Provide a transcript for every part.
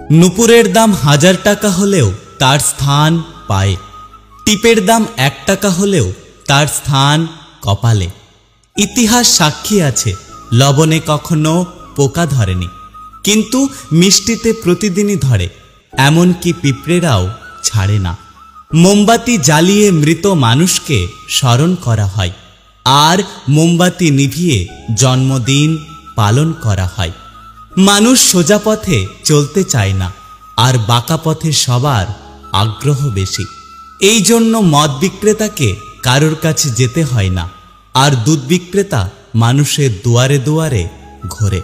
নুপুরের দাম 1000 টাকা হলেও তার স্থান পায়ে, টিপের দাম 1 টাকা হলেও তার স্থান কপালে। ইতিহাস সাক্ষী আছে লবণে কখনো পোকা ধরেনি, কিন্তু মিষ্টিতে প্রতিদিনই ধরে, এমনকি পিঁপড়েরাও ছাড়ে না। মোমবাতি জ্বালিয়ে মৃত মানুষকে স্মরণ করা হয়, আর মোমবাতি নিভিয়ে জন্মদিন পালন করা হয়। মানুষ সোজা পথে চলতে চায় না, আর বাঁকা পথে সবার আগ্রহ বেশি। এই জন্য মদ বিক্রেতাকে কারোর কাছে যেতে হয় না, আর দুধ বিক্রেতা মানুষের দুয়ারে দুয়ারে ঘোরে।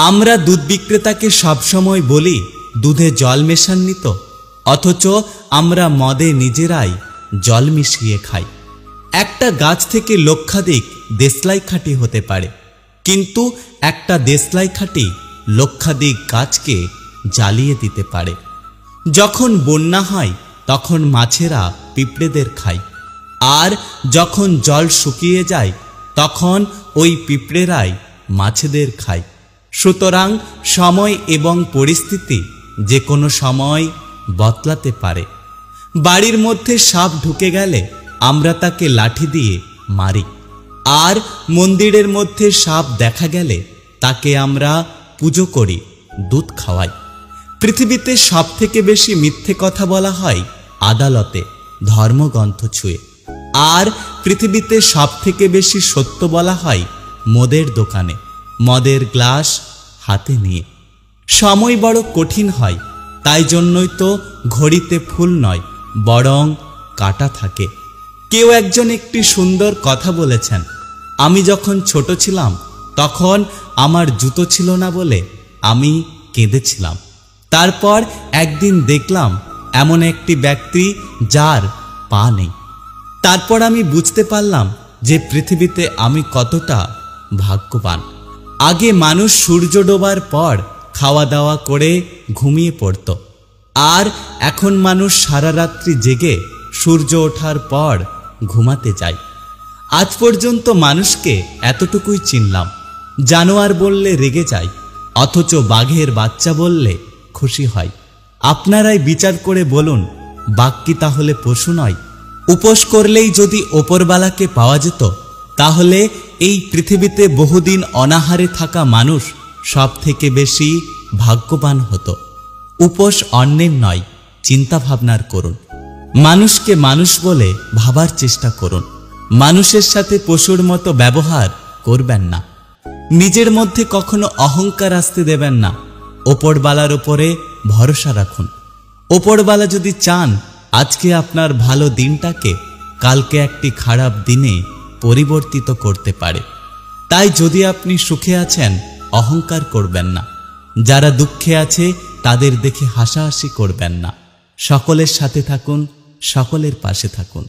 আমরা দুধ বিক্রেতাকে সবসময় বলি দুধে জল মেশাননি তো, অথচ আমরা মদে নিজেরাই জল মিশিয়ে খাই। একটা গাছ থেকে লক্ষাধিক দেশলাই খাঁটি হতে পারে, কিন্তু একটা দেশলাই খাঁটি লক্ষাধিক গাছকে জ্বালিয়ে দিতে পারে। যখন বন্যা হয় তখন মাছেরা পিঁপড়েদের খায়, আর যখন জল শুকিয়ে যায় তখন ওই পিঁপড়েরাই মাছেদের খায়। সুতরাং সময় এবং পরিস্থিতি যে কোনো সময় বদলাতে পারে। বাড়ির মধ্যে সাপ ঢুকে গেলে আমরা তাকে লাঠি দিয়ে মারি, আর মন্দিরের মধ্যে সাপ দেখা গেলে তাকে আমরা পুজো করি, দুধ খাওয়াই। পৃথিবীতে সবথেকে বেশি মিথ্যে কথা বলা হয় আদালতে, ধর্মগ্রন্থ ছুঁয়ে, আর পৃথিবীতে সবথেকে বেশি সত্য বলা হয় মদের দোকানে, মদের গ্লাস হাতে নিয়ে। সময় বড় কঠিন হয়, তাই জন্যই তো ঘড়িতে ফুল নয় বরং কাঁটা থাকে। কেউ একজন একটি সুন্দর কথা বলেছেন, আমি যখন ছোট ছিলাম তখন আমার জুতো ছিল না বলে আমি কেঁদেছিলাম। তারপর একদিন দেখলাম এমন একটি ব্যক্তি যার পা নেই। তারপর আমি বুঝতে পারলাম যে পৃথিবীতে আমি কতটা ভাগ্যবান। আগে মানুষ সূর্য ডোবার পর খাওয়া দাওয়া করে ঘুমিয়ে পড়ত, আর এখন মানুষ সারা রাত্রি জেগে সূর্য ওঠার পর ঘুমাতে যায়। আজ পর্যন্ত মানুষকে এতটুকুই চিনলাম, জানোয়ার বললে রেগে যায়, অথচ বাঘের বাচ্চা বললে খুশি হয়। আপনারাই বিচার করে বলুন, বাঘ কি তাহলে পশু নয়? উপোস করলেই যদি ওপরবালাকে পাওয়া যেত, তাহলে এই পৃথিবীতে বহুদিন অনাহারে থাকা মানুষ সব থেকে বেশি ভাগ্যবান হতো। উপোস অন্যের নয়, চিন্তা ভাবনার করুন। মানুষকে মানুষ বলে ভাবার চেষ্টা করুন। মানুষের সাথে পশুর মতো ব্যবহার করবেন না। নিজের মধ্যে কখনো অহংকার আসতে দেবেন না। ওপরবালার উপরে ভরসা রাখুন। ওপরবালা যদি চান আজকে আপনার ভালো দিনটাকে কালকে একটি খারাপ দিনে পরিবর্তিত করতে পারে। তাই যদি আপনি সুখে আছেন অহংকার করবেন না, যারা দুঃখে আছে তাদের দেখে হাসাহাসি করবেন না। সকলের সাথে থাকুন, সকলের পাশে থাকুন।